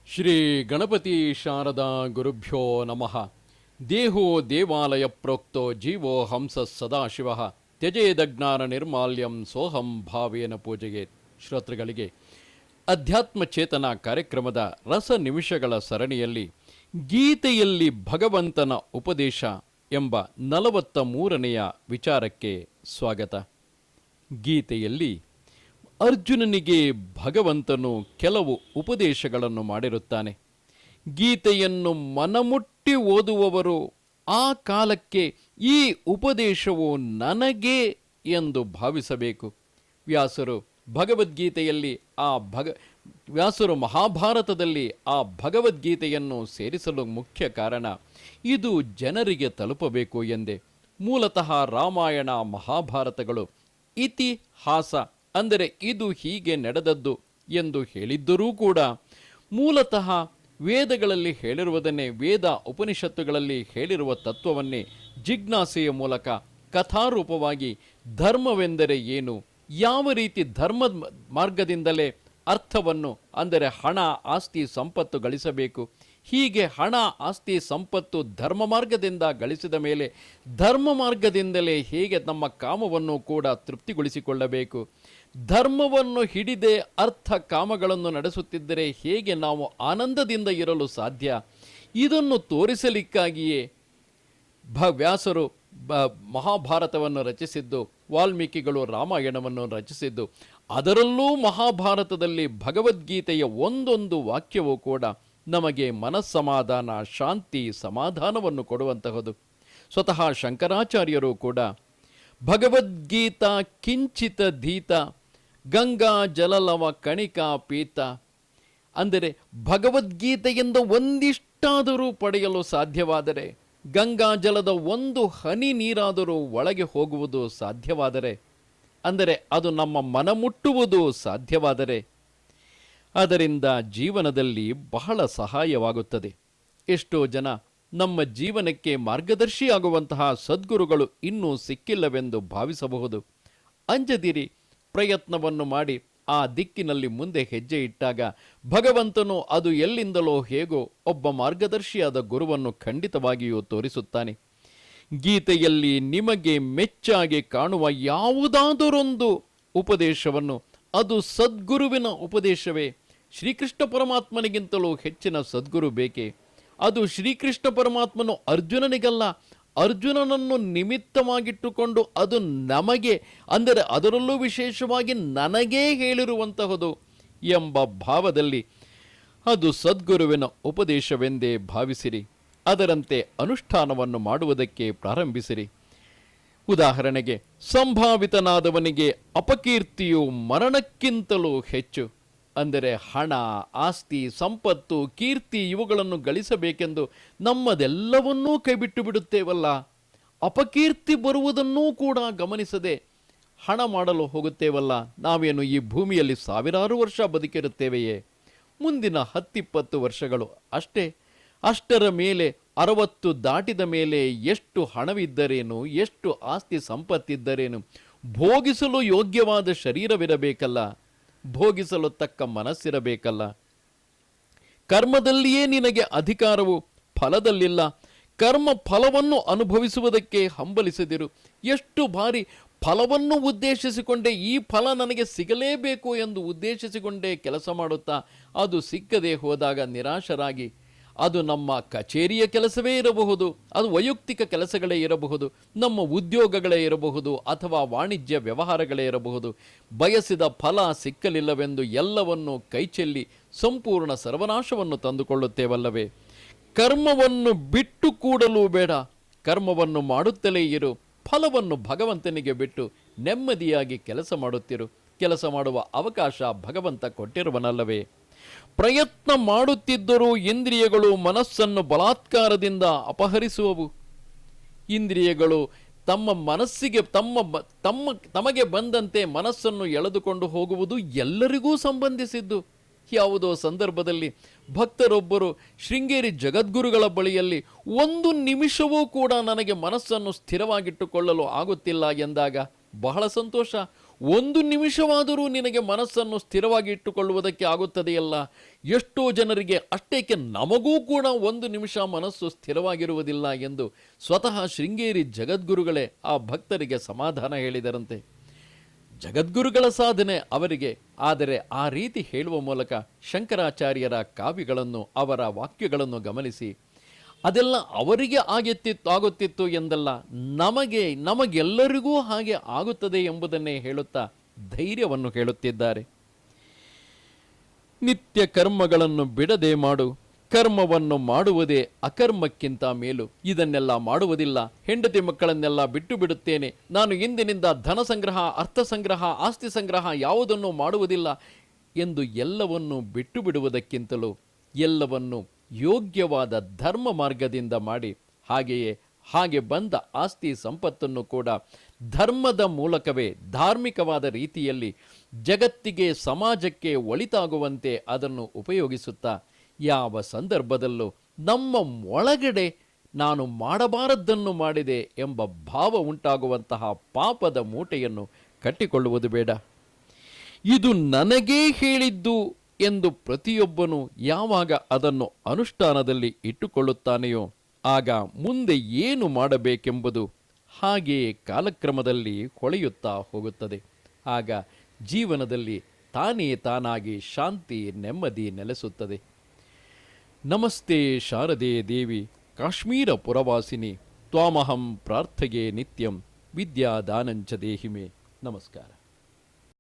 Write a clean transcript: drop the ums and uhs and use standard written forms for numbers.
ಶ್ರೀ ಗಣಪತಿ ಶಾರದಾ ಗುರುಭ್ಯೋ ನಮಃ. ದೇಹೋ ದೇವಾಲಯ ಪ್ರೋಕ್ತೋ ಜೀವೋ ಹಂಸ ಸದಾಶಿವ ತ್ಯಜೇದಜ್ಞಾನ ನಿರ್ಮಾಲ್ಯಂ ಸೋಹಂ ಭಾವೇನ ಪೂಜೆಯೇತ್. ಶ್ರೋತೃಗಳಿಗೆ ಅಧ್ಯಾತ್ಮ ಚೇತನ ಕಾರ್ಯಕ್ರಮದ ರಸ ನಿಮಿಷಗಳ ಸರಣಿಯಲ್ಲಿ ಗೀತೆಯಲ್ಲಿ ಭಗವಂತನ ಉಪದೇಶ ಎಂಬ 43ನೆಯ ವಿಚಾರಕ್ಕೆ ಸ್ವಾಗತ. ಗೀತೆಯಲ್ಲಿ ಅರ್ಜುನನಿಗೆ ಭಗವಂತನು ಕೆಲವು ಉಪದೇಶಗಳನ್ನು ಮಾಡಿರುತ್ತಾನೆ. ಗೀತೆಯನ್ನು ಮನಮುಟ್ಟಿ ಓದುವವರು ಆ ಕಾಲಕ್ಕೆ ಈ ಉಪದೇಶವು ನನಗೆ ಎಂದು ಭಾವಿಸಬೇಕು. ವ್ಯಾಸರು ಭಗವದ್ಗೀತೆಯಲ್ಲಿ ವ್ಯಾಸರು ಮಹಾಭಾರತದಲ್ಲಿ ಆ ಭಗವದ್ಗೀತೆಯನ್ನು ಸೇರಿಸಲು ಮುಖ್ಯ ಕಾರಣ ಇದು ಜನರಿಗೆ ತಲುಪಬೇಕು ಎಂದೇ. ಮೂಲತಃ ರಾಮಾಯಣ ಮಹಾಭಾರತಗಳು ಇತಿಹಾಸ ಅಂದರೆ ಇದು ಹೀಗೆ ನಡೆದದ್ದು ಎಂದು ಹೇಳಿದ್ದರೂ ಕೂಡ ಮೂಲತಃ ವೇದಗಳಲ್ಲಿ ಹೇಳಿರುವುದನ್ನೇ, ವೇದ ಉಪನಿಷತ್ತುಗಳಲ್ಲಿ ಹೇಳಿರುವ ತತ್ವವನ್ನೇ ಜಿಜ್ಞಾಸೆಯ ಮೂಲಕ ಕಥಾರೂಪವಾಗಿ ಧರ್ಮವೆಂದರೆ ಏನು, ಯಾವ ರೀತಿ ಧರ್ಮದ ಮಾರ್ಗದಿಂದಲೇ ಅರ್ಥವನ್ನು ಅಂದರೆ ಹಣ ಆಸ್ತಿ ಸಂಪತ್ತು ಗಳಿಸಬೇಕು, ಹೀಗೆ ಹಣ ಆಸ್ತಿ ಸಂಪತ್ತು ಧರ್ಮ ಮಾರ್ಗದಿಂದ ಗಳಿಸಿದ ಮೇಲೆ ಧರ್ಮ ಮಾರ್ಗದಿಂದಲೇ ಹೇಗೆ ನಮ್ಮ ಕಾಮವನ್ನು ಕೂಡ ತೃಪ್ತಿಗೊಳಿಸಿಕೊಳ್ಳಬೇಕು, ಧರ್ಮವನ್ನು ಹಿಡಿದೇ ಅರ್ಥ ಕಾಮಗಳನ್ನು ನಡೆಸುತ್ತಿದ್ದರೆ ಹೇಗೆ ನಾವು ಆನಂದದಿಂದ ಇರಲು ಸಾಧ್ಯ, ಇದನ್ನು ತೋರಿಸಲಿಕ್ಕಾಗಿಯೇ ವ್ಯಾಸರು ಮಹಾಭಾರತವನ್ನು ರಚಿಸಿದ್ದು, ವಾಲ್ಮೀಕಿಗಳು ರಾಮಾಯಣವನ್ನು ರಚಿಸಿದ್ದು. ಅದರಲ್ಲೂ ಮಹಾಭಾರತದಲ್ಲಿ ಭಗವದ್ಗೀತೆಯ ಒಂದೊಂದು ವಾಕ್ಯವೂ ಕೂಡ ನಮಗೆ ಮನಸ್ಸಮಾಧಾನ, ಶಾಂತಿ, ಸಮಾಧಾನವನ್ನು ಕೊಡುವಂತಹದು. ಸ್ವತಃ ಶಂಕರಾಚಾರ್ಯರು ಕೂಡ ಭಗವದ್ಗೀತಾ ಕಿಂಚಿತ ಧೀತ ಗಂಗಾ ಜಲಲವ ಕಣಿಕಾ ಪೀತ, ಅಂದರೆ ಭಗವದ್ಗೀತೆಯಿಂದ ಒಂದಿಷ್ಟಾದರೂ ಪಡೆಯಲು ಸಾಧ್ಯವಾದರೆ, ಗಂಗಾ ಜಲದ ಒಂದು ಹನಿ ನೀರಾದರೂ ಒಳಗೆ ಹೋಗುವುದು ಸಾಧ್ಯವಾದರೆ, ಅಂದರೆ ಅದು ನಮ್ಮ ಮನ ಮುಟ್ಟುವುದು ಸಾಧ್ಯವಾದರೆ ಅದರಿಂದ ಜೀವನದಲ್ಲಿ ಬಹಳ ಸಹಾಯವಾಗುತ್ತದೆ. ಎಷ್ಟೋ ಜನ ನಮ್ಮ ಜೀವನಕ್ಕೆ ಮಾರ್ಗದರ್ಶಿಯಾಗುವಂತಹ ಸದ್ಗುರುಗಳು ಇನ್ನೂ ಸಿಕ್ಕಿಲ್ಲವೆಂದು ಭಾವಿಸಬಹುದು. ಅಂಜದಿರಿ, ಪ್ರಯತ್ನವನ್ನು ಮಾಡಿ ಆ ದಿಕ್ಕಿನಲ್ಲಿ ಮುಂದೆ ಹೆಜ್ಜೆ ಇಟ್ಟಾಗ ಭಗವಂತನು ಅದು ಎಲ್ಲಿಂದಲೋ ಹೇಗೋ ಒಬ್ಬ ಮಾರ್ಗದರ್ಶಿಯಾದ ಗುರುವನ್ನು ಖಂಡಿತವಾಗಿಯೂ ತೋರಿಸುತ್ತಾನೆ. ಗೀತೆಯಲ್ಲಿ ನಿಮಗೆ ಮೆಚ್ಚಾಗಿ ಕಾಣುವ ಯಾವುದಾದರೊಂದು ಉಪದೇಶವನ್ನು, ಅದು ಸದ್ಗುರುವಿನ ಉಪದೇಶವೇ. ಶ್ರೀಕೃಷ್ಣ ಪರಮಾತ್ಮನಿಗಿಂತಲೂ ಹೆಚ್ಚಿನ ಸದ್ಗುರು ಬೇಕೇ? ಅದು ಶ್ರೀಕೃಷ್ಣ ಪರಮಾತ್ಮನು ಅರ್ಜುನನಿಗಲ್ಲ, ಅರ್ಜುನನನ್ನು ನಿಮಿತ್ತವಾಗಿಟ್ಟುಕೊಂಡು ಅದು ನಮಗೆ, ಅಂದರೆ ಅದರಲ್ಲೂ ವಿಶೇಷವಾಗಿ ನನಗೇ ಹೇಳಿರುವಂತಹದು ಎಂಬ ಭಾವದಲ್ಲಿ ಅದು ಸದ್ಗುರುವಿನ ಉಪದೇಶವೆಂದೇ ಭಾವಿಸಿರಿ. ಅದರಂತೆ ಅನುಷ್ಠಾನವನ್ನು ಮಾಡುವುದಕ್ಕೆ ಪ್ರಾರಂಭಿಸಿರಿ. ಉದಾಹರಣೆಗೆ, ಸಂಭಾವಿತನಾದವನಿಗೆ ಅಪಕೀರ್ತಿಯು ಮರಣಕ್ಕಿಂತಲೂ ಹೆಚ್ಚು. ಅಂದರೆ ಹಣ, ಆಸ್ತಿ, ಸಂಪತ್ತು, ಕೀರ್ತಿ ಇವುಗಳನ್ನು ಗಳಿಸಬೇಕೆಂದು ನಮ್ಮದೆಲ್ಲವನ್ನೂ ಕೈಬಿಟ್ಟು ಬಿಡುತ್ತೇವಲ್ಲ, ಅಪಕೀರ್ತಿ ಬರುವುದನ್ನೂ ಕೂಡ ಗಮನಿಸದೆ ಹಣ ಮಾಡಲು ಹೋಗುತ್ತೇವಲ್ಲ. ನಾವೇನು ಈ ಭೂಮಿಯಲ್ಲಿ ಸಾವಿರಾರು ವರ್ಷ ಬದುಕಿರುತ್ತೇವೆಯೇ? ಮುಂದಿನ 10-20 ವರ್ಷಗಳು ಅಷ್ಟೇ. ಅಷ್ಟರ ಮೇಲೆ 60 ದಾಟಿದ ಮೇಲೆ ಎಷ್ಟು ಹಣವಿದ್ದರೇನು, ಎಷ್ಟು ಆಸ್ತಿ ಸಂಪತ್ತಿದ್ದರೇನು? ಭೋಗಿಸಲು ಯೋಗ್ಯವಾದ ಶರೀರವಿರಬೇಕಲ್ಲ, ಭೋಗಿಸಲು ತಕ್ಕ ಮನಸ್ಸಿರಬೇಕಲ್ಲ. ಕರ್ಮದಲ್ಲಿಯೇ ನಿನಗೆ ಅಧಿಕಾರವು, ಫಲದಲ್ಲಿಲ್ಲ. ಕರ್ಮ ಫಲವನ್ನು ಅನುಭವಿಸುವುದಕ್ಕೆ ಹಂಬಲಿಸದಿರು. ಎಷ್ಟು ಬಾರಿ ಫಲವನ್ನು ಉದ್ದೇಶಿಸಿಕೊಂಡೇ, ಈ ಫಲ ನನಗೆ ಸಿಗಲೇಬೇಕು ಎಂದು ಉದ್ದೇಶಿಸಿಕೊಂಡೇ ಕೆಲಸ ಮಾಡುತ್ತಾ ಅದು ಸಿಕ್ಕದೇ ಹೋದಾಗ ನಿರಾಶರಾಗಿ, ಅದು ನಮ್ಮ ಕಚೇರಿಯ ಕೆಲಸವೇ ಇರಬಹುದು, ಅದು ವೈಯಕ್ತಿಕ ಕೆಲಸಗಳೇ ಇರಬಹುದು, ನಮ್ಮ ಉದ್ಯೋಗಗಳೇ ಇರಬಹುದು, ಅಥವಾ ವಾಣಿಜ್ಯ ವ್ಯವಹಾರಗಳೇ ಇರಬಹುದು, ಬಯಸಿದ ಫಲ ಸಿಕ್ಕಲಿಲ್ಲವೆಂದು ಎಲ್ಲವನ್ನು ಕೈಚೆಲ್ಲಿ ಸಂಪೂರ್ಣ ಸರ್ವನಾಶವನ್ನು ತಂದುಕೊಳ್ಳುತ್ತೇವಲ್ಲವೇ? ಕರ್ಮವನ್ನು ಬಿಟ್ಟು ಕೂಡಲೂ ಬೇಡ, ಕರ್ಮವನ್ನು ಮಾಡುತ್ತಲೇ ಇರು. ಫಲವನ್ನು ಭಗವಂತನಿಗೆ ಬಿಟ್ಟು ನೆಮ್ಮದಿಯಾಗಿ ಕೆಲಸ ಮಾಡುತ್ತಿರು. ಕೆಲಸ ಮಾಡುವ ಅವಕಾಶ ಭಗವಂತ ಕೊಟ್ಟಿರುವನಲ್ಲವೇ? ಪ್ರಯತ್ನ ಮಾಡುತ್ತಿದ್ದರೂ ಇಂದ್ರಿಯಗಳು ಮನಸ್ಸನ್ನು ಬಲಾತ್ಕಾರದಿಂದ ಅಪಹರಿಸುವವು. ಇಂದ್ರಿಯಗಳು ತಮ್ಮ ಮನಸ್ಸಿಗೆ ತಮಗೆ ಬಂದಂತೆ ಮನಸ್ಸನ್ನು ಎಳೆದುಕೊಂಡು ಹೋಗುವುದು ಎಲ್ಲರಿಗೂ ಸಂಬಂಧಿಸಿದ್ದು. ಯಾವುದೋ ಸಂದರ್ಭದಲ್ಲಿ ಭಕ್ತರೊಬ್ಬರು ಶೃಂಗೇರಿ ಜಗದ್ಗುರುಗಳ ಬಳಿಯಲ್ಲಿ 1 ನಿಮಿಷವೂ ಕೂಡ ನನಗೆ ಮನಸ್ಸನ್ನು ಸ್ಥಿರವಾಗಿಟ್ಟುಕೊಳ್ಳಲು ಆಗುತ್ತಿಲ್ಲ ಎಂದಾಗ ಬಹಳ ಸಂತೋಷ. ಒಂದು ನಿಮಿಷವಾದರೂ ನಿನಗೆ ಮನಸ್ಸನ್ನು ಸ್ಥಿರವಾಗಿ ಇಟ್ಟುಕೊಳ್ಳುವುದಕ್ಕೆ ಆಗುತ್ತದೆಯಲ್ಲ. ಎಷ್ಟೋ ಜನರಿಗೆ ಅಷ್ಟೇಕೆ ನಮಗೂ ಕೂಡ ಒಂದು ನಿಮಿಷ ಮನಸ್ಸು ಸ್ಥಿರವಾಗಿರುವುದಿಲ್ಲ ಎಂದು ಸ್ವತಃ ಶೃಂಗೇರಿ ಜಗದ್ಗುರುಗಳೇ ಆ ಭಕ್ತರಿಗೆ ಸಮಾಧಾನ ಹೇಳಿದರಂತೆ. ಜಗದ್ಗುರುಗಳ ಸಾಧನೆ ಅವರಿಗೆ, ಆದರೆ ಆ ರೀತಿ ಹೇಳುವ ಮೂಲಕ ಶಂಕರಾಚಾರ್ಯರ ಕಾವ್ಯಗಳನ್ನು, ಅವರ ವಾಕ್ಯಗಳನ್ನು ಗಮನಿಸಿ ಅದೆಲ್ಲ ಅವರಿಗೆ ಆಗುತ್ತಿತ್ತು ಎಂದಲ್ಲ, ನಮಗೆಲ್ಲರಿಗೂ ಹಾಗೆ ಆಗುತ್ತದೆ ಎಂಬುದನ್ನೇ ಹೇಳುತ್ತಾ ಧೈರ್ಯವನ್ನು ಹೇಳುತ್ತಿದ್ದಾರೆ. ನಿತ್ಯ ಕರ್ಮಗಳನ್ನು ಬಿಡದೆ ಮಾಡು, ಕರ್ಮವನ್ನು ಮಾಡುವುದೇ ಅಕರ್ಮಕ್ಕಿಂತ ಮೇಲು. ಇದನ್ನೆಲ್ಲ ಮಾಡುವುದಿಲ್ಲ, ಹೆಂಡತಿ ಮಕ್ಕಳನ್ನೆಲ್ಲ ಬಿಟ್ಟು ಬಿಡುತ್ತೇನೆ, ನಾನು ಇಂದಿನಿಂದ ಧನ ಸಂಗ್ರಹ, ಅರ್ಥ ಸಂಗ್ರಹ, ಆಸ್ತಿ ಸಂಗ್ರಹ ಯಾವುದನ್ನು ಮಾಡುವುದಿಲ್ಲ ಎಂದು ಎಲ್ಲವನ್ನು ಬಿಟ್ಟು ಬಿಡುವುದಕ್ಕಿಂತಲೂ ಎಲ್ಲವನ್ನು ಯೋಗ್ಯವಾದ ಧರ್ಮ ಮಾರ್ಗದಿಂದ ಮಾಡಿ, ಹಾಗೆ ಬಂದ ಆಸ್ತಿ ಸಂಪತ್ತನ್ನು ಕೂಡ ಧರ್ಮದ ಮೂಲಕವೇ ಧಾರ್ಮಿಕವಾದ ರೀತಿಯಲ್ಲಿ ಜಗತ್ತಿಗೆ, ಸಮಾಜಕ್ಕೆ ಒಳಿತಾಗುವಂತೆ ಅದನ್ನು ಉಪಯೋಗಿಸುತ್ತಾ ಯಾವ ಸಂದರ್ಭದಲ್ಲೂ ನಮ್ಮ ಒಳಗಡೆ ನಾನು ಮಾಡಬಾರದ್ದನ್ನು ಮಾಡಿದೆ ಎಂಬ ಭಾವ ಉಂಟಾಗುವಂತಹ ಪಾಪದ ಮೂಟೆಯನ್ನು ಕಟ್ಟಿಕೊಳ್ಳುವುದು ಬೇಡ. ಇದು ನನಗೇ ಹೇಳಿದ್ದು ಎಂದು ಪ್ರತಿಯೊಬ್ಬನು ಯಾವಾಗ ಅದನ್ನು ಅನುಷ್ಠಾನದಲ್ಲಿ ಇಟ್ಟುಕೊಳ್ಳುತ್ತಾನೆಯೋ ಆಗ ಮುಂದೆ ಏನು ಮಾಡಬೇಕೆಂಬುದು ಹಾಗೆಯೇ ಕಾಲಕ್ರಮದಲ್ಲಿ ಹೊಳೆಯುತ್ತಾ ಹೋಗುತ್ತದೆ. ಆಗ ಜೀವನದಲ್ಲಿ ತಾನಾಗಿ ಶಾಂತಿ, ನೆಮ್ಮದಿ ನೆಲೆಸುತ್ತದೆ. ನಮಸ್ತೆ ಶಾರದೆ ದೇವಿ, ಕಾಶ್ಮೀರ ಪುರವಾಸಿನಿ, ತ್ವಾಮಹಂ ಪ್ರಾರ್ಥಗೆ ನಿತ್ಯಂ, ವಿದ್ಯಾದಾನಂಚ ದೇಹಿಮೆ. ನಮಸ್ಕಾರ.